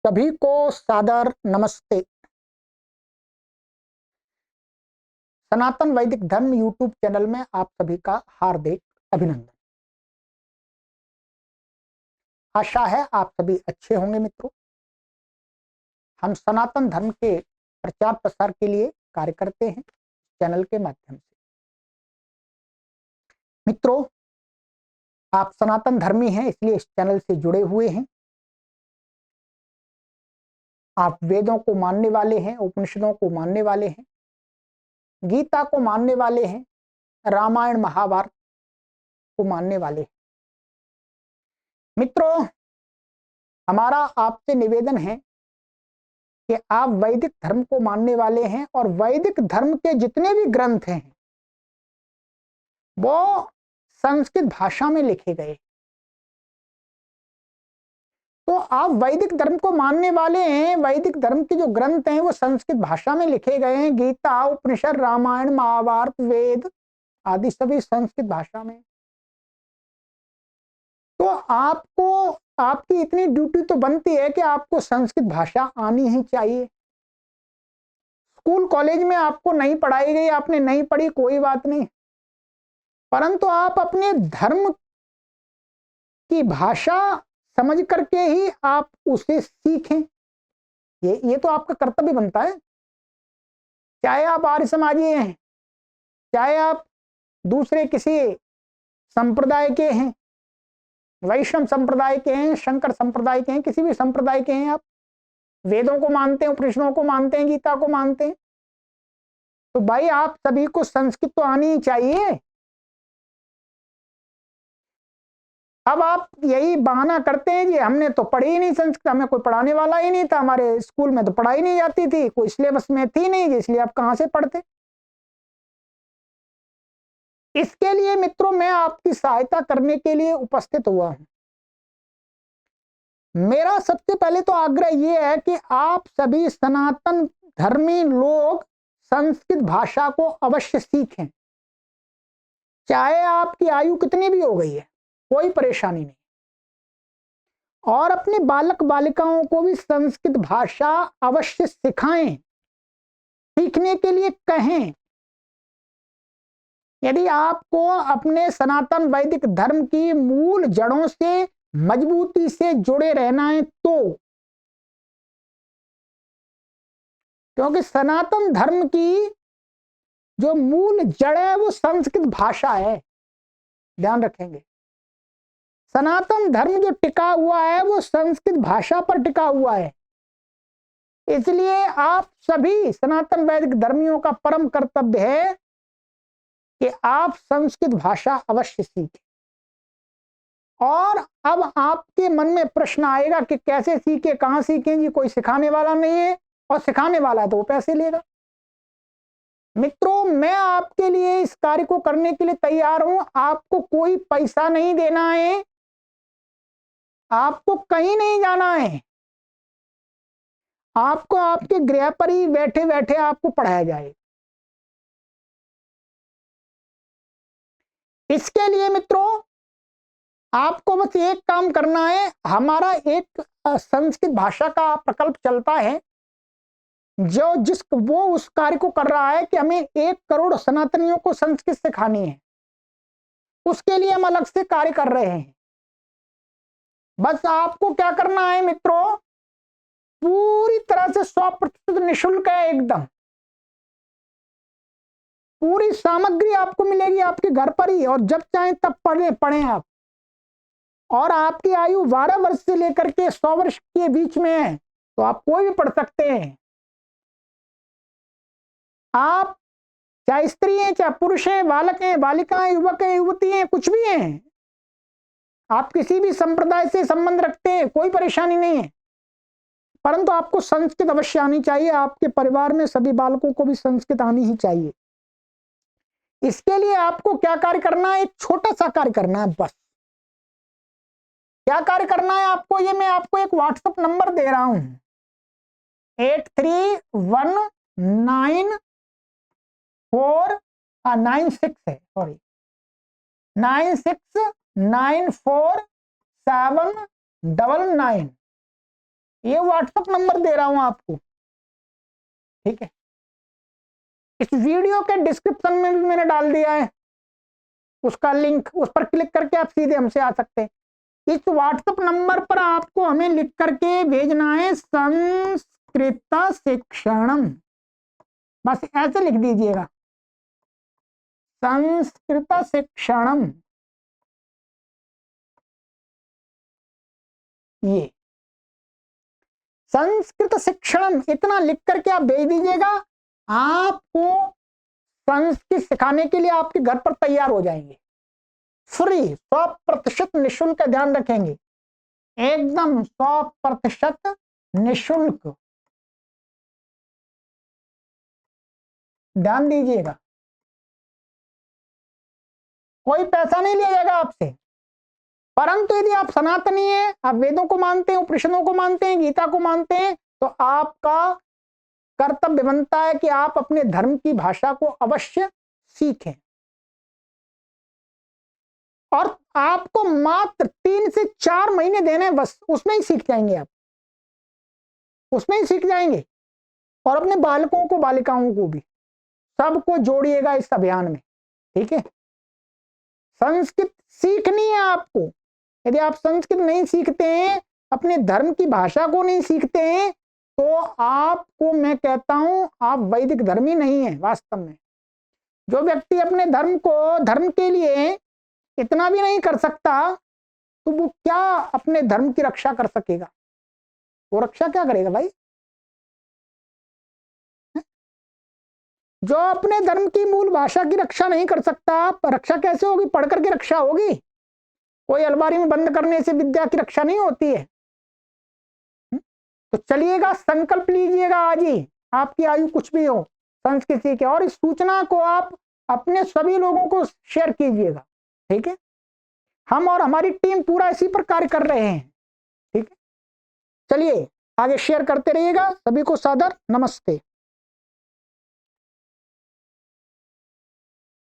सभी को सादर नमस्ते। सनातन वैदिक धर्म यूट्यूब चैनल में आप सभी का हार्दिक अभिनंदन। आशा है आप सभी अच्छे होंगे मित्रों। हम सनातन धर्म के प्रचार प्रसार के लिए कार्य करते हैं चैनल के माध्यम से। मित्रों, आप सनातन धर्मी हैं इसलिए इस चैनल से जुड़े हुए हैं। आप वेदों को मानने वाले हैं, उपनिषदों को मानने वाले हैं, गीता को मानने वाले हैं, रामायण महाभारत को मानने वाले हैं। मित्रों, हमारा आपसे निवेदन है कि आप वैदिक धर्म को मानने वाले हैं और वैदिक धर्म के जितने भी ग्रंथ हैं वो संस्कृत भाषा में लिखे गए। तो आप वैदिक धर्म को मानने वाले हैं, वैदिक धर्म के जो ग्रंथ हैं वो संस्कृत भाषा में लिखे गए हैं। गीता, उपनिषद, रामायण, महाभारत, वेद आदि सभी संस्कृत भाषा में। तो आपको आपकी इतनी ड्यूटी तो बनती है कि आपको संस्कृत भाषा आनी ही चाहिए। स्कूल कॉलेज में आपको नहीं पढ़ाई गई, आपने नहीं पढ़ी, कोई बात नहीं, परंतु आप अपने धर्म की भाषा समझ करके ही आप उसे सीखें। ये तो आपका कर्तव्य बनता है। चाहे आप आर्य समाजी हैं, चाहे आप दूसरे किसी संप्रदाय के हैं, वैष्णव संप्रदाय के हैं, शंकर संप्रदाय के हैं, किसी भी संप्रदाय के हैं, आप वेदों को मानते हैं, उपनिषदों को मानते हैं, गीता को मानते हैं, तो भाई आप सभी को संस्कृत तो आनी ही चाहिए। अब आप यही बहाना करते हैं कि हमने तो पढ़ी ही नहीं संस्कृत, हमें कोई पढ़ाने वाला ही नहीं था, हमारे स्कूल में तो पढ़ाई नहीं जाती थी, कोई सिलेबस में थी नहीं, इसलिए आप कहां से पढ़ते। इसके लिए मित्रों मैं आपकी सहायता करने के लिए उपस्थित हुआ हूं। मेरा सबसे पहले तो आग्रह यह है कि आप सभी सनातन धर्मी लोग संस्कृत भाषा को अवश्य सीखें। चाहे आपकी आयु कितनी भी हो गई है, कोई परेशानी नहीं। और अपने बालक बालिकाओं को भी संस्कृत भाषा अवश्य सिखाएं, सीखने के लिए कहें। यदि आपको अपने सनातन वैदिक धर्म की मूल जड़ों से मजबूती से जुड़े रहना है तो, क्योंकि सनातन धर्म की जो मूल जड़ है वो संस्कृत भाषा है, ध्यान रखेंगे। सनातन धर्म जो टिका हुआ है वो संस्कृत भाषा पर टिका हुआ है। इसलिए आप सभी सनातन वैदिक धर्मियों का परम कर्तव्य है कि आप संस्कृत भाषा अवश्य सीखें। और अब आपके मन में प्रश्न आएगा कि कैसे सीखे, कहां सीखें जी, कोई सिखाने वाला नहीं है, और सिखाने वाला है तो वो पैसे लेगा। मित्रों, मैं आपके लिए इस कार्य को करने के लिए तैयार हूं। आपको कोई पैसा नहीं देना है, आपको कहीं नहीं जाना है, आपको आपके गृह पर ही बैठे बैठे आपको पढ़ाया जाएगा। इसके लिए मित्रों आपको बस एक काम करना है। हमारा एक संस्कृत भाषा का प्रकल्प चलता है वो उस कार्य को कर रहा है कि हमें 1 करोड़ सनातनियों को संस्कृत सिखानी है। उसके लिए हम अलग से कार्य कर रहे हैं। बस आपको क्या करना है मित्रों, पूरी तरह से 100% निःशुल्क है एकदम। पूरी सामग्री आपको मिलेगी आपके घर पर ही, और जब चाहें तब पढ़ें आप। और आपकी आयु 12 वर्ष से लेकर के 100 वर्ष के बीच में है तो आप कोई भी पढ़ सकते हैं। आप चाहे स्त्री हैं, चाहे पुरुष हैं, बालक हैं, बालिकाएं, युवक हैं, युवती हैं, कुछ भी हैं, आप किसी भी संप्रदाय से संबंध रखते हैं, कोई परेशानी नहीं है, परंतु आपको संस्कृत अवश्य आनी चाहिए। आपके परिवार में सभी बालकों को भी संस्कृत आनी ही चाहिए। इसके लिए आपको क्या कार्य करना है, एक छोटा सा कार्य करना है बस। क्या कार्य करना है आपको, ये मैं आपको एक व्हाट्सएप नंबर दे रहा हूं, 96 है, सॉरी 96947999। ये व्हाट्सएप नंबर दे रहा हूं आपको, ठीक है। इस वीडियो के डिस्क्रिप्शन में भी मैंने डाल दिया है उसका लिंक, उस पर क्लिक करके आप सीधे हमसे आ सकते हैं। इस व्हाट्सएप नंबर पर आपको हमें लिख करके भेजना है संस्कृत शिक्षणम, बस ऐसे लिख दीजिएगा, संस्कृत शिक्षणम। ये संस्कृत शिक्षणम इतना लिख करके आप भेज दीजिएगा, आपको संस्कृत सिखाने के लिए आपके घर पर तैयार हो जाएंगे, फ्री 100% निःशुल्क, ध्यान रखेंगे, एकदम 100% निःशुल्क, ध्यान दीजिएगा, कोई पैसा नहीं लिया जाएगा आपसे। परंतु यदि आप सनातनी हैं, आप वेदों को मानते हैं, उपनिषदों को मानते हैं, गीता को मानते हैं, तो आपका कर्तव्य बनता है कि आप अपने धर्म की भाषा को अवश्य सीखें। और आपको मात्र 3 से 4 महीने देने हैं, बस उसमें ही सीख जाएंगे आप, उसमें ही सीख जाएंगे। और अपने बालकों को, बालिकाओं को भी, सबको जोड़िएगा इस अभियान में, ठीक है। संस्कृत सीखनी है आपको। यदि आप संस्कृत नहीं सीखते हैं, अपने धर्म की भाषा को नहीं सीखते हैं, तो आपको मैं कहता हूं आप वैदिक धर्मी नहीं है वास्तव में। जो व्यक्ति अपने धर्म को, धर्म के लिए इतना भी नहीं कर सकता, तो वो क्या अपने धर्म की रक्षा कर सकेगा? वो रक्षा क्या करेगा भाई? जो अपने धर्म की मूल भाषा की रक्षा नहीं कर सकता, रक्षा कैसे होगी? पढ़ करके रक्षा होगी? कोई अलमारी में बंद करने से विद्या की रक्षा नहीं होती है। तो चलिएगा, संकल्प लीजिएगा आज ही, आपकी आयु कुछ भी हो, संस्कृत सीखे। और इस सूचना को आप अपने सभी लोगों को शेयर कीजिएगा, ठीक है। हम और हमारी टीम पूरा इसी पर कार्य कर रहे हैं, ठीक है। चलिए आगे शेयर करते रहिएगा। सभी को सादर नमस्ते।